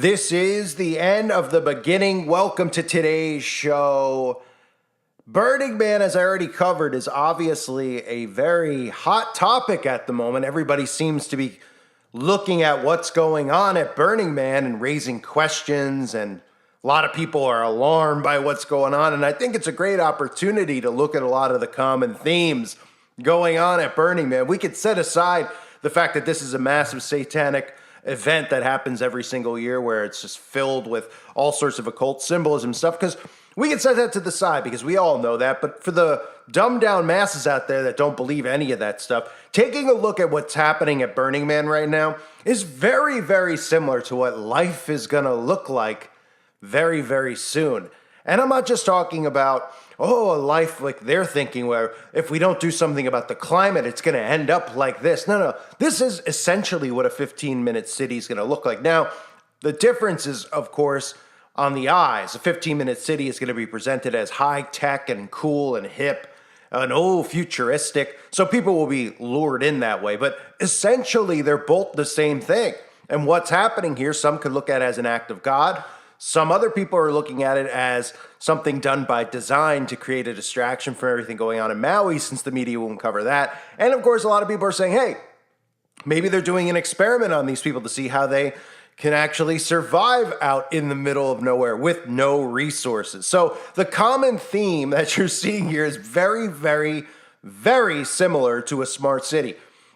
This is the end of the beginning. Welcome to today's show. Burning Man, as I already covered, is obviously a very hot topic at the moment. Everybody seems to be looking at what's going on at Burning Man and raising questions, and a lot of people are alarmed by what's going on. And I think it's a great opportunity to look at a lot of the common themes going on at Burning Man. We could set aside the fact that this is a massive satanic event that happens every single year where it's just filled with all sorts of occult symbolism stuff, because we can set that to the side because we all know that. But for the dumbed down masses out there that don't believe any of that stuff, taking a look at what's happening at Burning Man right now is very, very similar to what life is going to look like very, very soon. And I'm not just talking about, a life like they're thinking where if we don't do something about the climate, it's going to end up like this. No. This is essentially what a 15-minute city is going to look like. Now, the difference is, of course, on the eyes. A 15-minute city is going to be presented as high-tech and cool and hip and futuristic. So people will be lured in that way. But essentially, they're both the same thing. And what's happening here, some could look at it as an act of God. Some other people are looking at it as something done by design to create a distraction from everything going on in Maui, since the media won't cover that. And of course, a lot of people are saying, hey, maybe they're doing an experiment on these people to see how they can actually survive out in the middle of nowhere with no resources. So the common theme that you're seeing here is very, very, very similar to a smart city.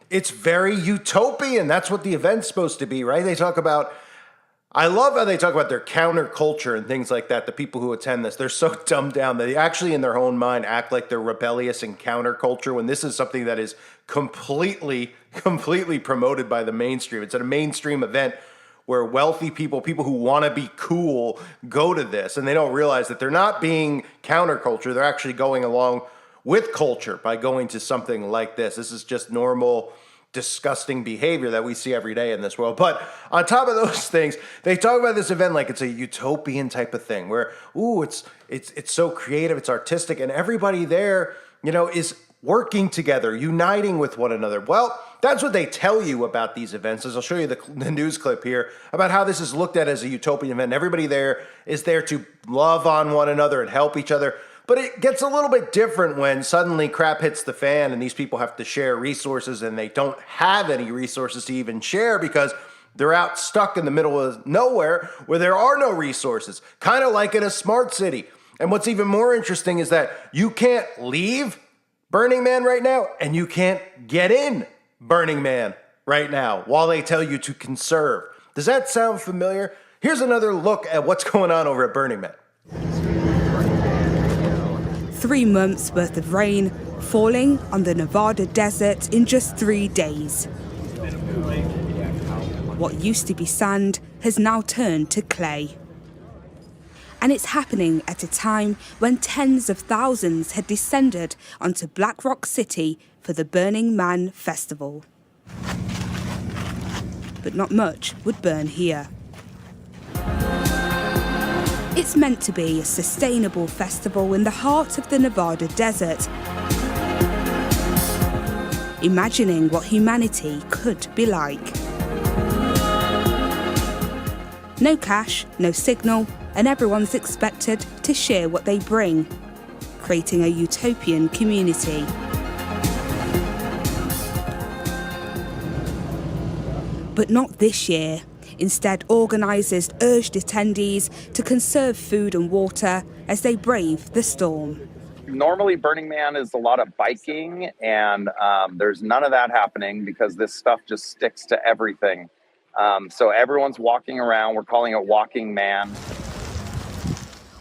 It's very utopian. That's what the event's supposed to be, right? I love how they talk about their counterculture and things like that. The people who attend this, they're so dumbed down that they actually in their own mind act like they're rebellious in counterculture when this is something that is completely promoted by the mainstream. It's a mainstream event where wealthy people who want to be cool, go to this, and they don't realize that they're not being counterculture. They're actually going along with culture by going to something like this. This is just normal, disgusting behavior that we see every day in this world. But on top of those things, they talk about this event like it's a utopian type of thing where, it's so creative, it's artistic, and everybody there, is working together, uniting with one another. Well, that's what they tell you about these events. As I'll show you the news clip here about how this is looked at as a utopian event. Everybody there is there to love on one another and help each other. But it gets a little bit different when suddenly crap hits the fan and these people have to share resources and they don't have any resources to even share because they're out stuck in the middle of nowhere where there are no resources, kind of like in a smart city. And what's even more interesting is that you can't leave Burning Man right now and you can't get in Burning Man right now while they tell you to conserve. Does that sound familiar? Here's another look at what's going on over at Burning Man. 3 months worth of rain falling on the Nevada desert in just 3 days. What used to be sand has now turned to clay. And it's happening at a time when tens of thousands had descended onto Black Rock City for the Burning Man Festival. But not much would burn here. It's meant to be a sustainable festival in the heart of the Nevada desert, imagining what humanity could be like. No cash, no signal, and everyone's expected to share what they bring, creating a utopian community. But not this year. Instead, organisers urged attendees to conserve food and water as they brave the storm. Normally, Burning Man is a lot of biking, and there's none of that happening because this stuff just sticks to everything. So everyone's walking around. We're calling it Walking Man.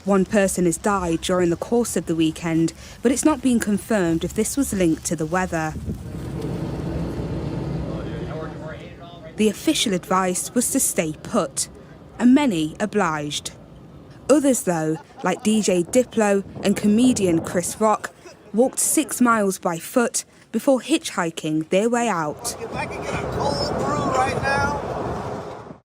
One person has died during the course of the weekend, but it's not been confirmed if this was linked to the weather. The official advice was to stay put, and many obliged. Others, though, like DJ Diplo and comedian Chris Rock, walked 6 miles by foot before hitchhiking their way out. If I could get a cold brew right now.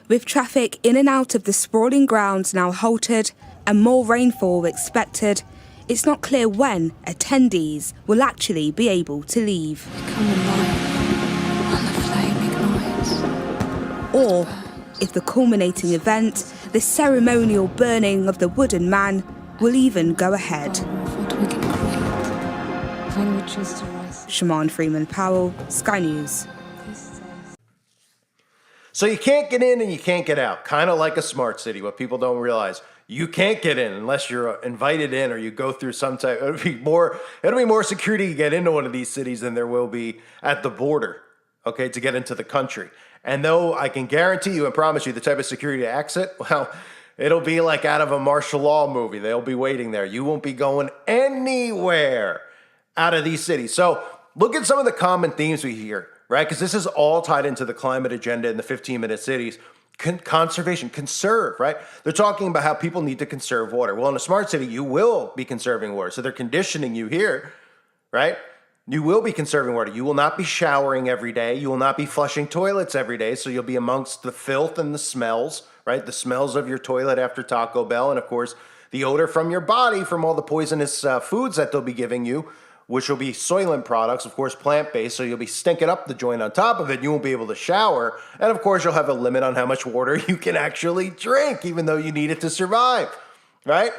With traffic in and out of the sprawling grounds now halted and more rainfall expected, it's not clear when attendees will actually be able to leave. Become alive, and the flame ignites. Or if the culminating event, the ceremonial burning of the wooden man, will even go ahead. What we can create when we choose to rise. Shaman Freeman Powell, Sky News. So you can't get in and you can't get out, kind of like a smart city. What people don't realize, you can't get in unless you're invited in or you go through some type. It'll be more security to get into one of these cities than there will be at the border, okay, to get into the country. And though I can guarantee you and promise you the type of security to exit, well, it'll be like out of a martial law movie. They'll be waiting there. You won't be going anywhere out of these cities. So look at some of the common themes we hear, right? Because this is all tied into the climate agenda in the 15-minute cities. Conservation, conserve, right? They're talking about how people need to conserve water. Well, in a smart city, you will be conserving water. So they're conditioning you here, right? You will be conserving water. You will not be showering every day. You will not be flushing toilets every day. So you'll be amongst the filth and the smells, right? The smells of your toilet after Taco Bell. And of course, the odor from your body from all the poisonous foods that they'll be giving you, which will be Soylent products, of course, plant-based, so you'll be stinking up the joint on top of it. You won't be able to shower. And of course, you'll have a limit on how much water you can actually drink, even though you need it to survive, right?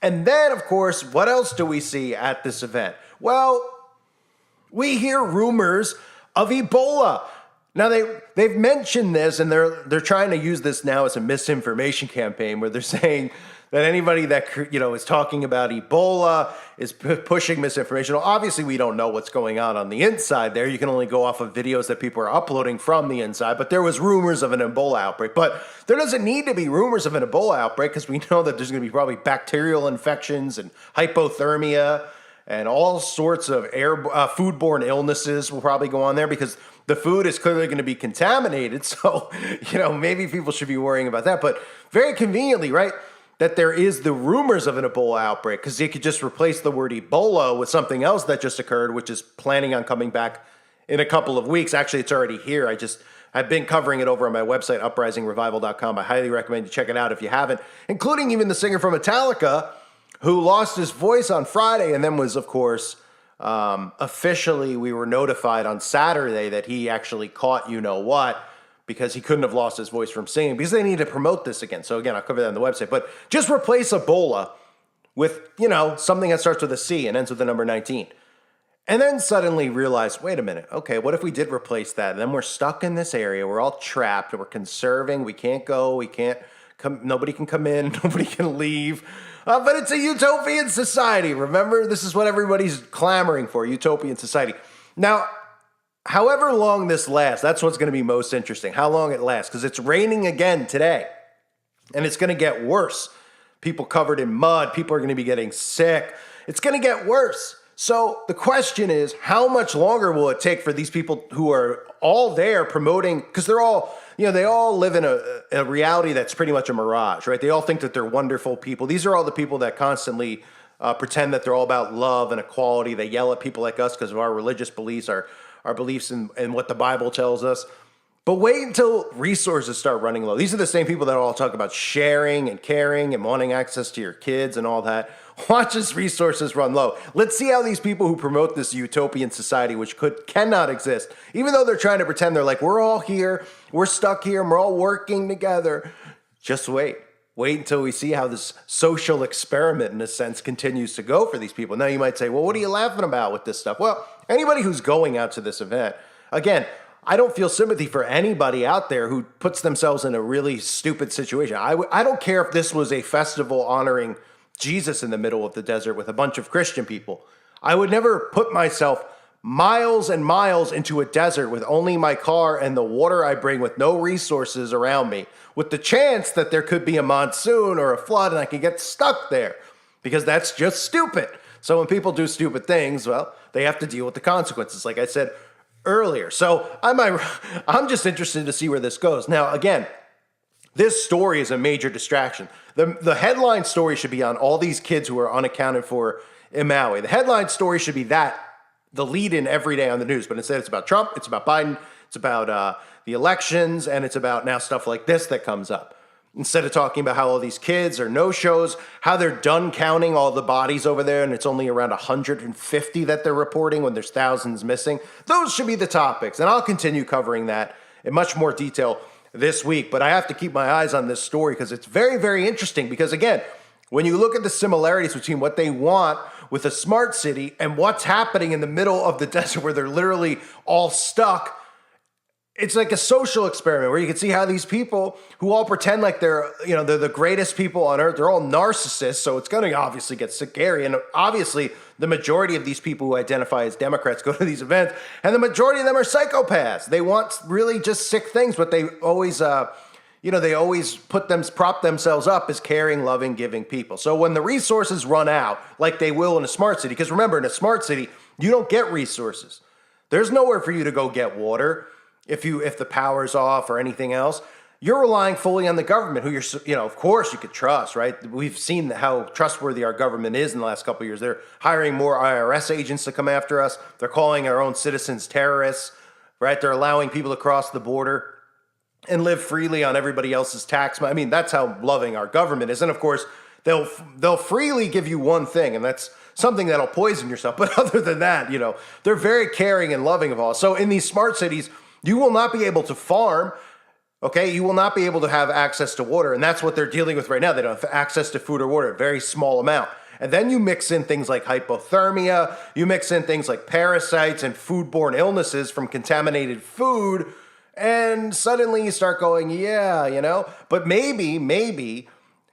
And then, of course, what else do we see at this event? Well, we hear rumors of Ebola. Now, they've mentioned this, and they're trying to use this now as a misinformation campaign where they're saying that anybody that is talking about Ebola is pushing misinformation. Well, obviously, we don't know what's going on the inside there. You can only go off of videos that people are uploading from the inside. But there was rumors of an Ebola outbreak. But there doesn't need to be rumors of an Ebola outbreak because we know that there's going to be probably bacterial infections and hypothermia and all sorts of foodborne illnesses will probably go on there because the food is clearly going to be contaminated. So, maybe people should be worrying about that. But very conveniently, right, that there is the rumors of an Ebola outbreak because they could just replace the word Ebola with something else that just occurred, which is planning on coming back in a couple of weeks. Actually, it's already here. I've been covering it over on my website, uprisingrevival.com. I highly recommend you check it out if you haven't, including even the singer from Metallica who lost his voice on Friday and then was, of course, officially, we were notified on Saturday that he actually caught you-know-what because he couldn't have lost his voice from singing because they need to promote this again. So again, I'll cover that on the website. But just replace Ebola with, something that starts with a C and ends with the number 19. And then suddenly realize, wait a minute, okay, what if we did replace that? And then we're stuck in this area. We're all trapped. We're conserving. We can't go. We can't come. Nobody can come in. Nobody can leave. But it's a utopian society. Remember, this is what everybody's clamoring for, utopian society. Now, however long this lasts, that's what's going to be most interesting, how long it lasts, because it's raining again today, and it's going to get worse. People covered in mud, people are going to be getting sick. It's going to get worse. So the question is, how much longer will it take for these people who are all there promoting, because they're all, they all live in a reality that's pretty much a mirage, right? They all think that they're wonderful people. These are all the people that constantly pretend that they're all about love and equality. They yell at people like us because of our religious beliefs, our beliefs in what the Bible tells us. But wait until resources start running low. These are the same people that all talk about sharing and caring and wanting access to your kids and all that. Watch as resources run low. Let's see how these people who promote this utopian society, which cannot exist, even though they're trying to pretend they're like, we're all here, we're stuck here, and we're all working together. Just wait. Wait until we see how this social experiment, in a sense, continues to go for these people. Now you might say, well, what are you laughing about with this stuff? Well, anybody who's going out to this event, again, I don't feel sympathy for anybody out there who puts themselves in a really stupid situation. I don't care if this was a festival honoring Jesus in the middle of the desert with a bunch of Christian people. I would never put myself miles and miles into a desert with only my car and the water I bring with no resources around me, with the chance that there could be a monsoon or a flood and I can get stuck there, because that's just stupid. So when people do stupid things, well, they have to deal with the consequences, like I said earlier. So I'm just interested to see where this goes. Now, again, this story is a major distraction. The headline story should be on all these kids who are unaccounted for in Maui. The headline story should be the lead-in every day on the news. But instead, it's about Trump, it's about Biden, it's about the elections, and it's about now stuff like this that comes up. Instead of talking about how all these kids are no-shows, how they're done counting all the bodies over there, and it's only around 150 that they're reporting when there's thousands missing. Those should be the topics, and I'll continue covering that in much more detail this week. But I have to keep my eyes on this story because it's very, very interesting. Because again, when you look at the similarities between what they want with a smart city and what's happening in the middle of the desert where they're literally all stuck, it's like a social experiment where you can see how these people who all pretend like they're the greatest people on earth, they're all narcissists. So it's going to obviously get scary. And obviously the majority of these people who identify as Democrats go to these events, and the majority of them are psychopaths. They want really just sick things, but they always, they always prop themselves up as caring, loving, giving people. So when the resources run out, like they will in a smart city, because remember, in a smart city, you don't get resources. There's nowhere for you to go get water. If the power's off or anything else, you're relying fully on the government, who of course you could trust, right? We've seen how trustworthy our government is in the last couple of years. They're hiring more IRS agents to come after us. They're calling our own citizens terrorists, right? They're allowing people to cross the border and live freely on everybody else's tax money. I mean, that's how loving our government is. And of course, they'll freely give you one thing, and that's something that'll poison yourself. But other than that, they're very caring and loving of all. So in these smart cities, you will not be able to farm, okay? You will not be able to have access to water, and that's what they're dealing with right now. They don't have access to food or water, a very small amount. And then you mix in things like hypothermia, you mix in things like parasites and foodborne illnesses from contaminated food, and suddenly you start going, but maybe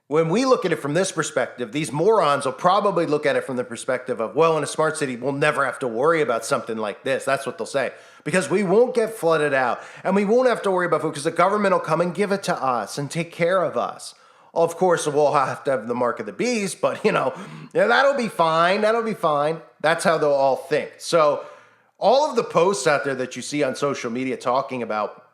when we look at it from this perspective, these morons will probably look at it from the perspective of, well, in a smart city, we'll never have to worry about something like this. That's what they'll say. Because we won't get flooded out, and we won't have to worry about food because the government will come and give it to us and take care of us. Of course, we'll have to have the mark of the beast, but that'll be fine. That'll be fine. That's how they'll all think. So all of the posts out there that you see on social media talking about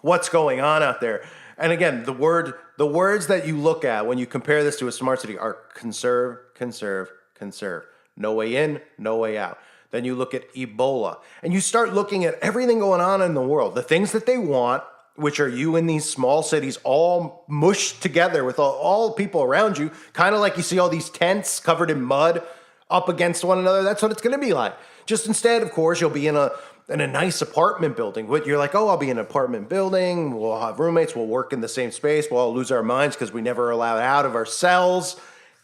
what's going on out there, and again, the words that you look at when you compare this to a smart city are conserve, conserve, conserve. No way in, no way out. Then you look at Ebola, and you start looking at everything going on in the world, the things that they want, which are you in these small cities all mushed together with all people around you, kind of like you see all these tents covered in mud up against one another. That's what it's going to be like. Just instead, of course, you'll be in a nice apartment building. But you're like, oh, I'll be in an apartment building. We'll have roommates. We'll work in the same space. We'll all lose our minds because we never are allowed out of our cells.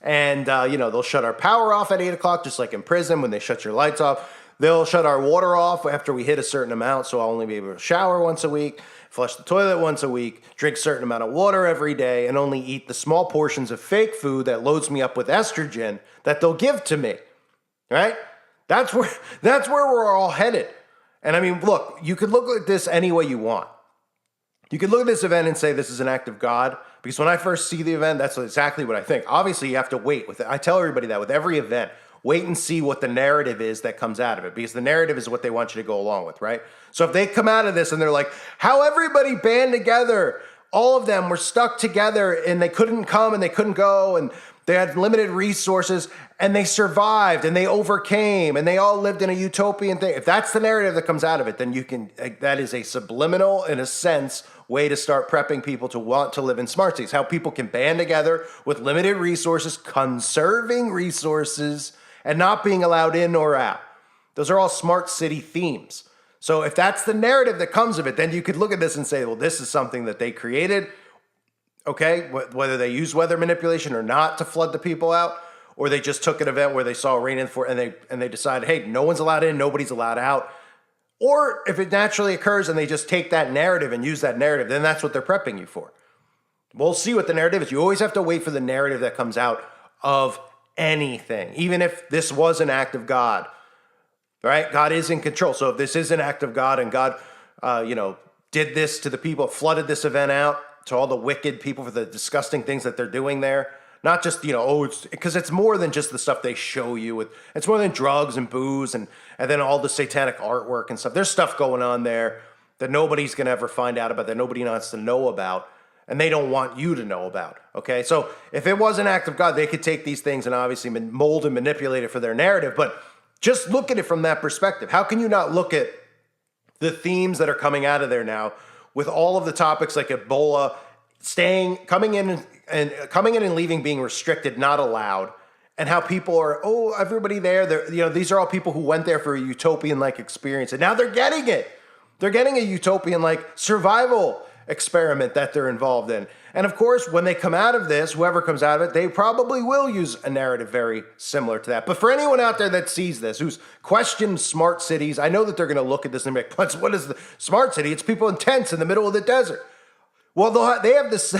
And, they'll shut our power off at 8 o'clock, just like in prison when they shut your lights off. They'll shut our water off after we hit a certain amount, so I'll only be able to shower once a week, flush the toilet once a week, drink a certain amount of water every day, and only eat the small portions of fake food that loads me up with estrogen that they'll give to me, right? That's where we're all headed. And I mean, look, you could look at this any way you want. You could look at this event and say this is an act of God, because when I first see the event, that's exactly what I think. Obviously, you have to wait with it. I tell everybody that with every event, wait and see what the narrative is that comes out of it, because the narrative is what they want you to go along with, right? So if they come out of this and they're like, how everybody band together, all of them were stuck together and they couldn't come and they couldn't go and they had limited resources and they survived and they overcame and they all lived in a utopian thing. If that's the narrative that comes out of it, then that is a subliminal, in a sense, way to start prepping people to want to live in smart cities. How people can band together with limited resources, conserving resources, and not being allowed in or out. Those are all smart city themes. So if that's the narrative that comes of it, then you could look at this and say, well, this is something that they created, okay? Whether they use weather manipulation or not to flood the people out, or they just took an event where they saw rain and they decided, hey, no one's allowed in, nobody's allowed out. Or if it naturally occurs and they just take that narrative and use that narrative, then that's what they're prepping you for. We'll see what the narrative is. You always have to wait for the narrative that comes out of anything, even if this was an act of God, right? God is in control. So if this is an act of God and God, did this to the people, flooded this event out to all the wicked people for the disgusting things that they're doing there, not just, it's because it's more than just the stuff they show you. It's more than drugs and booze and then all the satanic artwork and stuff. There's stuff going on there that nobody's going to ever find out about, that nobody wants to know about, and they don't want you to know about, okay? So if it was an act of God, they could take these things and obviously mold and manipulate it for their narrative, but just look at it from that perspective. How can you not look at the themes that are coming out of there now with all of the topics like Ebola, coming in and leaving being restricted, not allowed, and how people are, everybody there, these are all people who went there for a utopian-like experience, and now they're getting it. They're getting a utopian-like survival experiment that they're involved in. And of course, when they come out of this, whoever comes out of it, they probably will use a narrative very similar to that. But for anyone out there that sees this, who's questioned smart cities, I know that they're going to look at this and be like, what is the smart city? It's people in tents in the middle of the desert. Well, they have this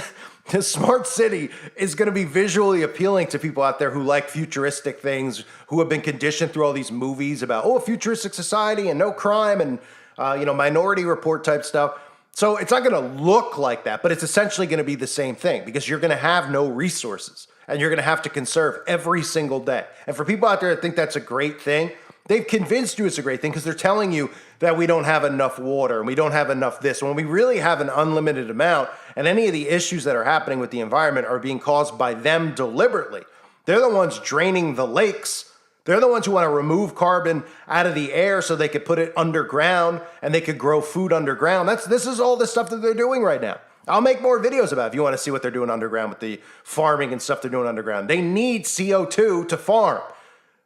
smart city is going to be visually appealing to people out there who like futuristic things, who have been conditioned through all these movies about, a futuristic society and no crime and, Minority Report type stuff. So it's not going to look like that, but it's essentially going to be the same thing because you're going to have no resources and you're going to have to conserve every single day. And for people out there that think that's a great thing, they've convinced you it's a great thing because they're telling you that we don't have enough water and we don't have enough this. When we really have an unlimited amount, and any of the issues that are happening with the environment are being caused by them deliberately. They're the ones draining the lakes. They're the ones who want to remove carbon out of the air so they could put it underground and they could grow food underground. This is all the stuff that they're doing right now. I'll make more videos about it if you want to see what they're doing underground with the farming and stuff they're doing underground. They need CO2 to farm.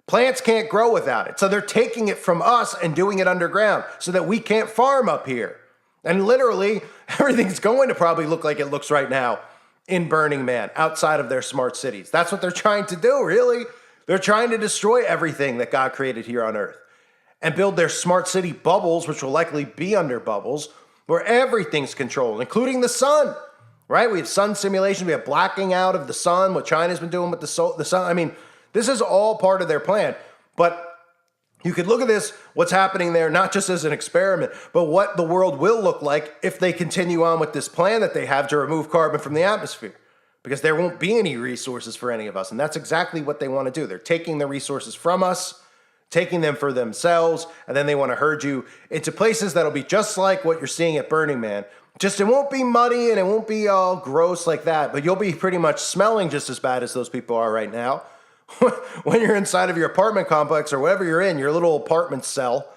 Plants can't grow without it. So they're taking it from us and doing it underground so that we can't farm up here. And literally, everything's going to probably look like it looks right now in Burning Man, outside of their smart cities. That's what they're trying to do, really. They're trying to destroy everything that God created here on Earth and build their smart city bubbles, which will likely be under bubbles, where everything's controlled, including the sun, right? We have sun simulation. We have blacking out of the sun, what China's been doing with the sun. I mean, this is all part of their plan. But you could look at this, what's happening there, not just as an experiment, but what the world will look like if they continue on with this plan that they have to remove carbon from the atmosphere. Because there won't be any resources for any of us. And that's exactly what they want to do. They're taking the resources from us, taking them for themselves, and then they want to herd you into places that'll be just like what you're seeing at Burning Man. Just it won't be muddy and it won't be all gross like that, but you'll be pretty much smelling just as bad as those people are right now. When you're inside of your apartment complex or whatever you're in, your little apartment cell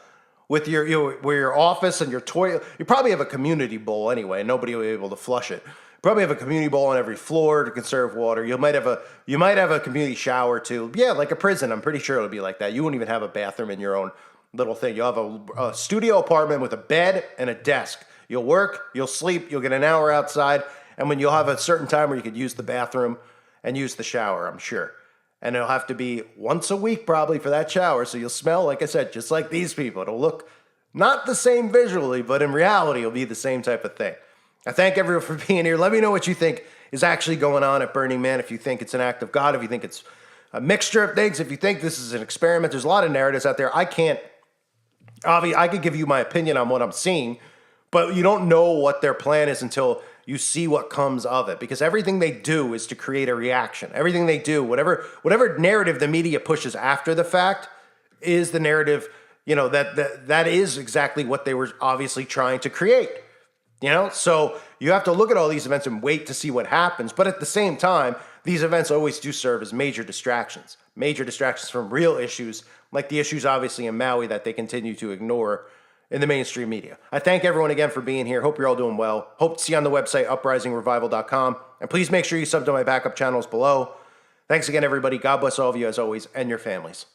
with your office and your toilet, you probably have a community bowl anyway. Nobody will be able to flush it. You probably have a community bowl on every floor to conserve water. You might have a community shower too. Yeah, like a prison. I'm pretty sure it'll be like that. You won't even have a bathroom in your own little thing. You'll have a studio apartment with a bed and a desk. You'll work, you'll sleep, you'll get an hour outside, and when you'll have a certain time where you could use the bathroom and use the shower, I'm sure. And it'll have to be once a week probably for that shower. So you'll smell, like I said, just like these people. It'll look not the same visually, but in reality, it'll be the same type of thing. I thank everyone for being here. Let me know what you think is actually going on at Burning Man. If you think it's an act of God, if you think it's a mixture of things, if you think this is an experiment, there's a lot of narratives out there. I could give you my opinion on what I'm seeing, but you don't know what their plan is until you see what comes of it, because everything they do is to create a reaction. Everything they do, whatever narrative the media pushes after the fact is the narrative, that is exactly what they were obviously trying to create. So you have to look at all these events and wait to see what happens. But at the same time, these events always do serve as major distractions from real issues, like the issues obviously in Maui that they continue to ignore in the mainstream media. I thank everyone again for being here. Hope you're all doing well. Hope to see you on the website, uprisingrevival.com. And please make sure you sub to my backup channels below. Thanks again, everybody. God bless all of you as always and your families.